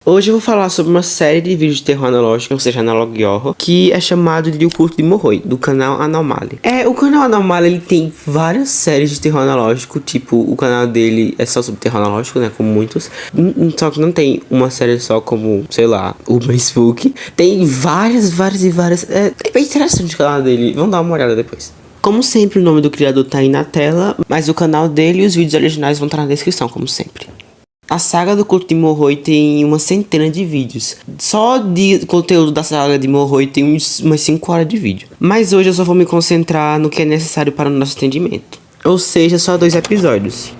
Hoje eu vou falar sobre uma série de vídeos de terror analógico, ou seja, analog horror, que é chamado de O Culto de Morroi, do canal Anomaly. O canal Anomaly, ele tem várias séries de terror analógico, tipo, o canal dele é só sobre terror analógico, né, como muitos. Só que não tem uma série só como, sei lá, o Facebook. Tem várias. É bem interessante o canal dele, vamos dar uma olhada depois. Como sempre, o nome do criador tá aí na tela, mas o canal dele e os vídeos originais vão estar na descrição, como sempre. A saga do Culto de Morroi tem uma centena de vídeos. Só de conteúdo da saga de Morroi tem umas 5 horas de vídeo. Mas hoje eu só vou me concentrar no que é necessário para o nosso entendimento. Ou seja, só 2 episódios.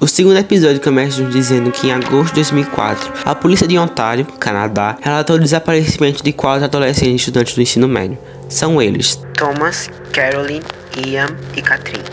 O segundo episódio começa nos dizendo que em agosto de 2004, a polícia de Ontário, Canadá, relatou o desaparecimento de 4 adolescentes estudantes do ensino médio. São eles: Thomas, Caroline, Ian e Catherine.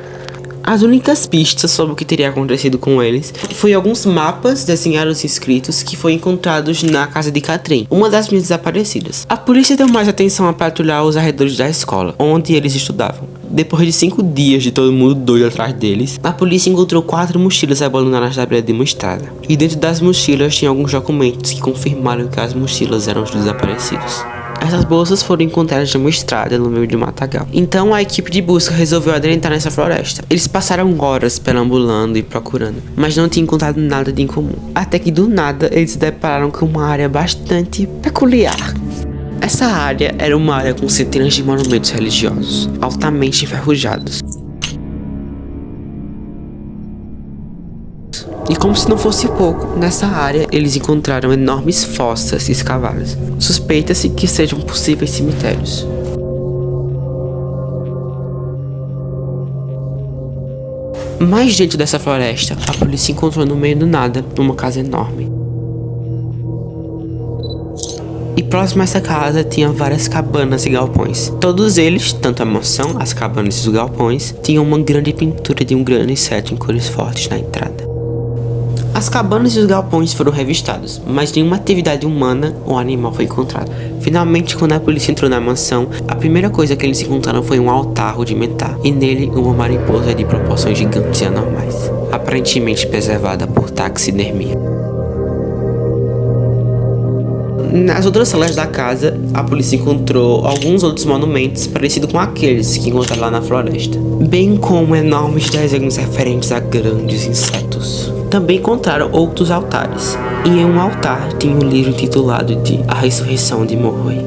As únicas pistas sobre o que teria acontecido com eles foi alguns mapas desenhados e escritos que foram encontrados na casa de Catherine, uma das meninas desaparecidas. A polícia deu mais atenção a patrulhar os arredores da escola, onde eles estudavam. Depois de 5 dias de todo mundo doido atrás deles, a polícia encontrou 4 mochilas abandonadas na beira de uma estrada. E dentro das mochilas tinha alguns documentos que confirmaram que as mochilas eram dos desaparecidos. Essas bolsas foram encontradas em uma estrada no meio de um matagal. Então a equipe de busca resolveu adentrar nessa floresta. Eles passaram horas perambulando e procurando, mas não tinham encontrado nada de incomum. Até que do nada eles se depararam com uma área bastante peculiar. Essa área era uma área com centenas de monumentos religiosos, altamente enferrujados. E como se não fosse pouco, nessa área eles encontraram enormes fossas escavadas. Suspeita-se que sejam possíveis cemitérios. Mais dentro dessa floresta, a polícia encontrou no meio do nada uma casa enorme. E próximo a essa casa tinha várias cabanas e galpões. Todos eles, tanto a mansão, as cabanas e os galpões, tinham uma grande pintura de um grande inseto em cores fortes na entrada. As cabanas e os galpões foram revistados, mas nenhuma atividade humana ou animal foi encontrada. Finalmente, quando a polícia entrou na mansão, a primeira coisa que eles encontraram foi um altar rudimentar, e nele uma mariposa de proporções gigantes e anormais, aparentemente preservada por taxidermia. Nas outras salas da casa, a polícia encontrou alguns outros monumentos parecidos com aqueles que encontraram lá na floresta, bem como enormes desenhos referentes a grandes insetos. Também encontraram outros altares, e em um altar tinha um livro intitulado de A Ressurreição de Morroi.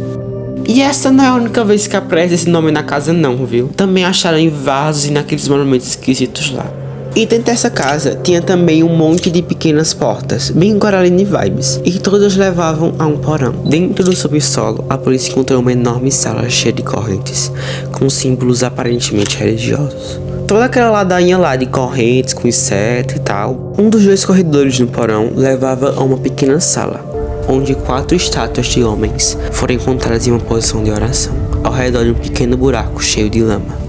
E essa não é a única vez que aparece esse nome na casa não, viu? Também acharam em vasos e naqueles monumentos esquisitos lá. E dentro dessa casa tinha também um monte de pequenas portas, bem Coraline vibes, e todas levavam a um porão. Dentro do subsolo, a polícia encontrou uma enorme sala cheia de correntes, com símbolos aparentemente religiosos. Toda aquela ladainha lá de correntes com inseto e tal. Um dos 2 corredores no porão levava a uma pequena sala, onde 4 estátuas de homens foram encontradas em uma posição de oração, ao redor de um pequeno buraco cheio de lama.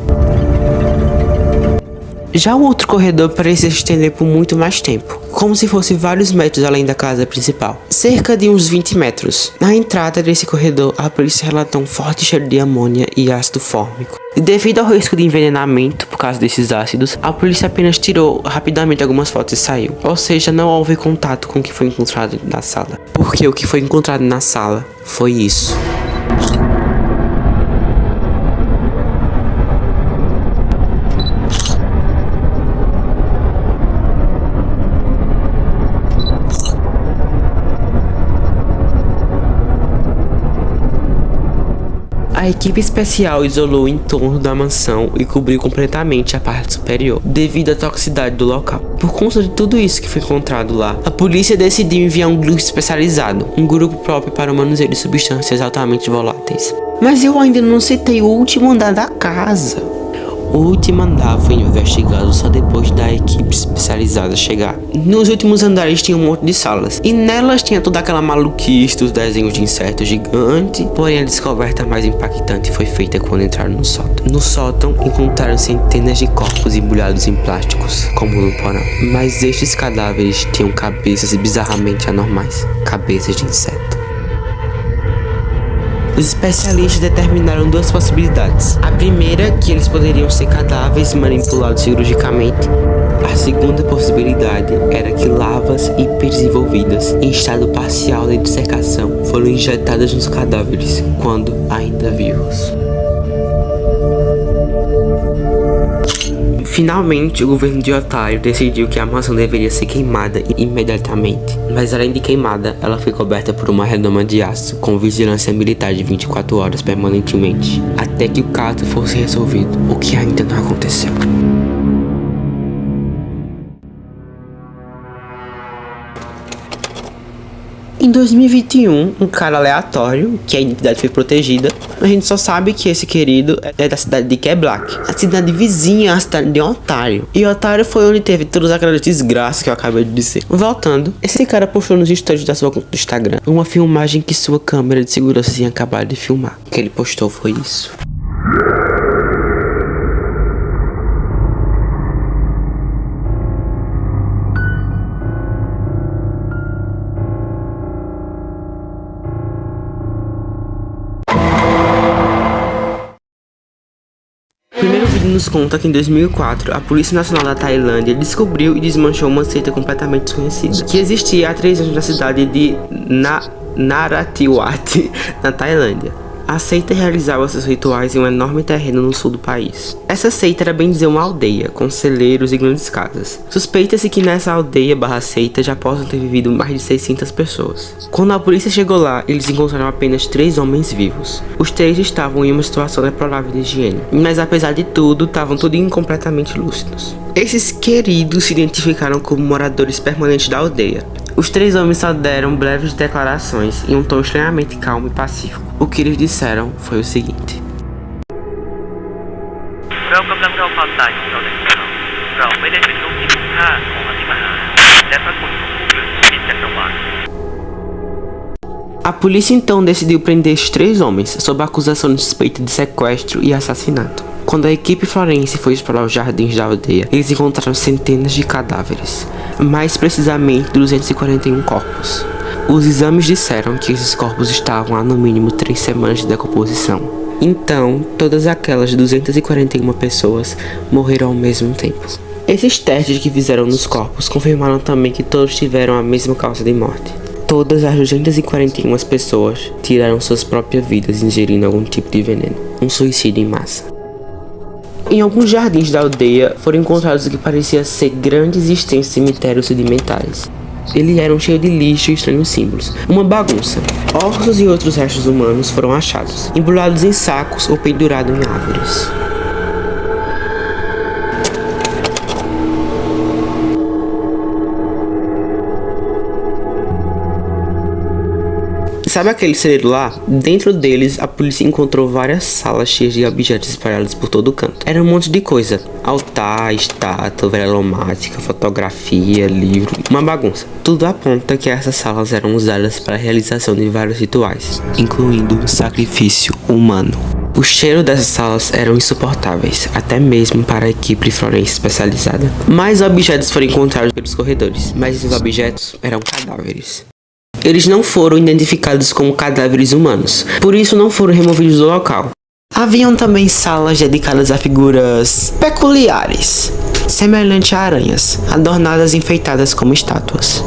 Já o outro corredor parecia se estender por muito mais tempo, como se fosse vários metros além da casa principal, cerca de uns 20 metros. Na entrada desse corredor, a polícia relatou um forte cheiro de amônia e ácido fórmico. E devido ao risco de envenenamento por causa desses ácidos, a polícia apenas tirou rapidamente algumas fotos e saiu. Ou seja, não houve contato com o que foi encontrado na sala. Porque o que foi encontrado na sala foi isso. A equipe especial isolou o entorno da mansão e cobriu completamente a parte superior, devido à toxicidade do local. Por conta de tudo isso que foi encontrado lá, a polícia decidiu enviar um grupo especializado, um grupo próprio para o manuseio de substâncias altamente voláteis. Mas eu ainda não citei o último andar da casa. O último andar foi investigado só depois da equipe especializada chegar. Nos últimos andares tinha um monte de salas, e nelas tinha toda aquela maluquice dos desenhos de insetos gigantes. Porém, a descoberta mais impactante foi feita quando entraram no sótão. No sótão, encontraram centenas de corpos embrulhados em plásticos, como no porão. Mas estes cadáveres tinham cabeças bizarramente anormais, cabeças de inseto. Os especialistas determinaram 2 possibilidades. A primeira, que eles poderiam ser cadáveres manipulados cirurgicamente. A segunda possibilidade era que lavas hiperdesenvolvidas em estado parcial de dissecação foram injetadas nos cadáveres quando ainda vivos. Finalmente, o governo de Otário decidiu que a mansão deveria ser queimada imediatamente. Mas além de queimada, ela foi coberta por uma redoma de aço com vigilância militar de 24 horas permanentemente, até que o caso fosse resolvido, o que ainda não aconteceu. Em 2021, um cara aleatório, que a identidade foi protegida, a gente só sabe que esse querido é da cidade de Quebec, a cidade vizinha à cidade de Ontário. E Ontário foi onde teve todas aquelas desgraças que eu acabei de dizer. Voltando, esse cara postou nos stories da sua conta do Instagram uma filmagem que sua câmera de segurança tinha acabado de filmar. O que ele postou foi isso. O primeiro vídeo nos conta que em 2004, a Polícia Nacional da Tailândia descobriu e desmanchou uma seita completamente desconhecida, que existia há 3 anos na cidade de Narathiwat, na Tailândia. A seita realizava seus rituais em um enorme terreno no sul do país. Essa seita era bem dizer uma aldeia, com celeiros e grandes casas. Suspeita-se que nessa aldeia barra seita já possam ter vivido mais de 600 pessoas. Quando a polícia chegou lá, eles encontraram apenas 3 homens vivos. Os 3 estavam em uma situação deplorável de higiene, mas apesar de tudo, estavam todos incompletamente lúcidos. Esses queridos se identificaram como moradores permanentes da aldeia. Os 3 homens só deram breves declarações em um tom extremamente calmo e pacífico. O que eles disseram foi o seguinte: A polícia então decidiu prender esses 3 homens sob a acusação de suspeita de sequestro e assassinato. Quando a equipe forense foi explorar os jardins da aldeia, eles encontraram centenas de cadáveres, mais precisamente 241 corpos. Os exames disseram que esses corpos estavam há no mínimo 3 semanas de decomposição. Então, todas aquelas 241 pessoas morreram ao mesmo tempo. Esses testes que fizeram nos corpos confirmaram também que todos tiveram a mesma causa de morte. Todas as 241 pessoas tiraram suas próprias vidas ingerindo algum tipo de veneno. Um suicídio em massa. Em alguns jardins da aldeia foram encontrados o que parecia ser grandes e extensos cemitérios sedimentares. Eles eram cheios de lixo e estranhos símbolos. Uma bagunça. Ossos e outros restos humanos foram achados, embrulhados em sacos ou pendurados em árvores. Sabe aquele celeiro lá? Dentro deles, a polícia encontrou várias salas cheias de objetos espalhados por todo o canto. Era um monte de coisa. Altar, estátua, velomática, fotografia, livro, uma bagunça. Tudo aponta que essas salas eram usadas para a realização de vários rituais, incluindo sacrifício humano. O cheiro dessas salas eram insuportáveis, até mesmo para a equipe forense especializada. Mais objetos foram encontrados pelos corredores, mas esses objetos eram cadáveres. Eles não foram identificados como cadáveres humanos, por isso não foram removidos do local. Haviam também salas dedicadas a figuras peculiares, semelhantes a aranhas, adornadas e enfeitadas como estátuas.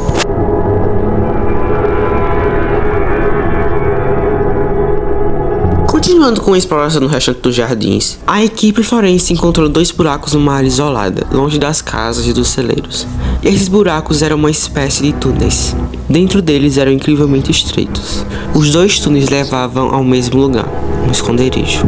Continuando com a exploração no restante dos jardins, a equipe forense encontrou 2 buracos numa área isolada, longe das casas e dos celeiros. Esses buracos eram uma espécie de túneis. Dentro deles eram incrivelmente estreitos. Os 2 túneis levavam ao mesmo lugar, um esconderijo.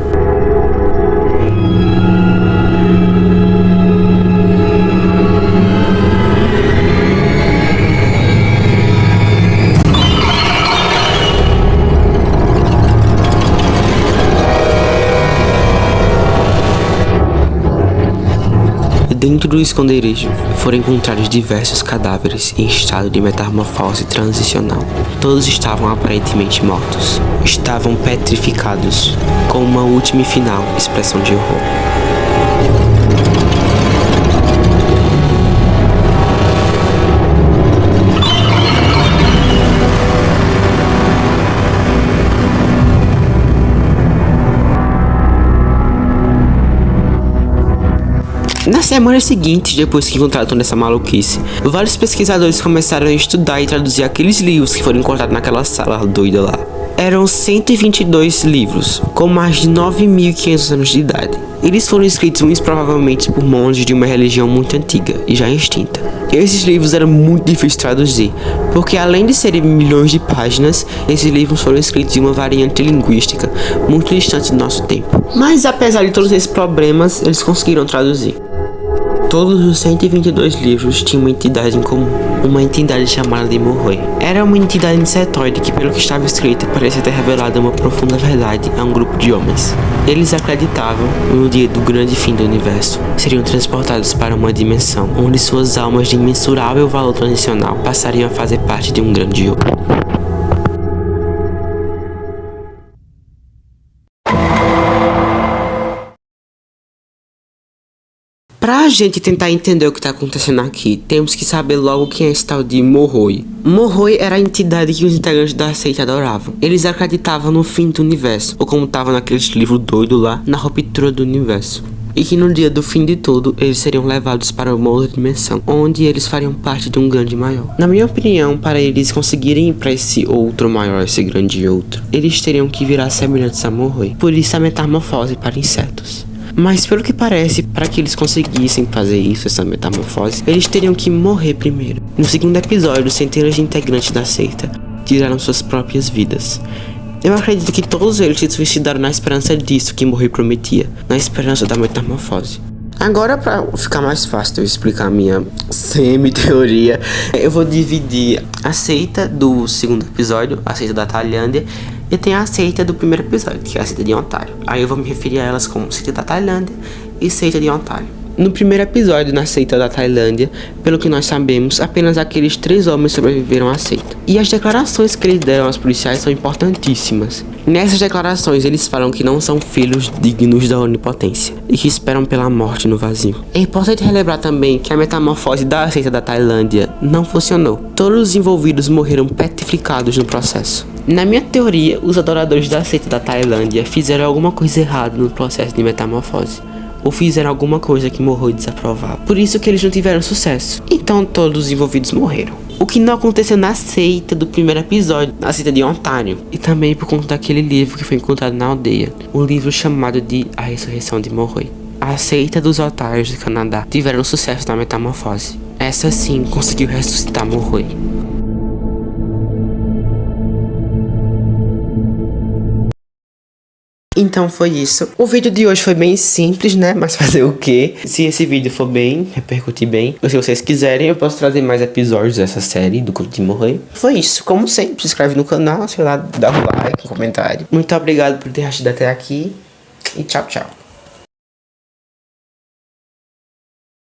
Dentro do esconderijo foram encontrados diversos cadáveres em estado de metamorfose transicional. Todos estavam aparentemente mortos. Estavam petrificados, com uma última e final expressão de horror. Na Nas semanas seguintes, depois que encontraram toda essa maluquice, vários pesquisadores começaram a estudar e traduzir aqueles livros que foram encontrados naquela sala doida lá. Eram 122 livros, com mais de 9.500 anos de idade. Eles foram escritos muito provavelmente por monges de uma religião muito antiga e já extinta. Esses livros eram muito difíceis de traduzir, porque além de serem milhões de páginas, esses livros foram escritos em uma variante linguística muito distante do nosso tempo. Mas apesar de todos esses problemas, eles conseguiram traduzir. Todos os 122 livros tinham uma entidade em comum, uma entidade chamada de Moroi. Era uma entidade insetoide que, pelo que estava escrito, parecia ter revelado uma profunda verdade a um grupo de homens. Eles acreditavam que no dia do grande fim do universo, seriam transportados para uma dimensão onde suas almas de imensurável valor transicional passariam a fazer parte de um grande eu. Pra gente tentar entender o que tá acontecendo aqui, temos que saber logo quem é esse tal de Moroi. Moroi era a entidade que os integrantes da seita adoravam. Eles acreditavam no fim do universo, ou como tava naquele livro doido lá, na ruptura do universo. E que no dia do fim de tudo, eles seriam levados para uma outra dimensão, onde eles fariam parte de um grande maior. Na minha opinião, para eles conseguirem ir para esse outro maior, esse grande outro, eles teriam que virar semelhantes a Moroi. Por isso a metamorfose para insetos. Mas pelo que parece, para que eles conseguissem fazer isso, essa metamorfose, eles teriam que morrer primeiro. No segundo episódio, centenas de integrantes da seita tiraram suas próprias vidas. Eu acredito que todos eles se suicidaram na esperança disso que Moroi prometia, na esperança da metamorfose. Agora, para ficar mais fácil de eu explicar a minha semi-teoria, eu vou dividir a seita do segundo episódio, a seita da Tailândia, e tem a seita do primeiro episódio, que é a seita de Ontário. Aí eu vou me referir a elas como seita da Tailândia e seita de Ontário. No primeiro episódio, na seita da Tailândia, pelo que nós sabemos, apenas aqueles 3 homens sobreviveram à seita. E as declarações que eles deram aos policiais são importantíssimas. Nessas declarações, eles falam que não são filhos dignos da onipotência e que esperam pela morte no vazio. É importante relembrar também que a metamorfose da seita da Tailândia não funcionou. Todos os envolvidos morreram petrificados no processo. Na minha teoria, os adoradores da seita da Tailândia fizeram alguma coisa errada no processo de metamorfose, ou fizeram alguma coisa que Moroi desaprovava. Por isso que eles não tiveram sucesso. Então todos os envolvidos morreram. O que não aconteceu na seita do primeiro episódio, na seita de Ontário. E também por conta daquele livro que foi encontrado na aldeia. O livro chamado de A Ressurreição de Moroi. A seita dos otários do Canadá tiveram sucesso na metamorfose. Essa sim conseguiu ressuscitar Moroi. Então foi isso. O vídeo de hoje foi bem simples, né? Mas fazer o quê? Se esse vídeo for bem, repercutir bem, ou se vocês quiserem, eu posso trazer mais episódios dessa série do Conto de Moroi. Foi isso. Como sempre, se inscreve no canal, sei lá, dá um like, um comentário. Muito obrigado por ter assistido até aqui. E tchau, tchau.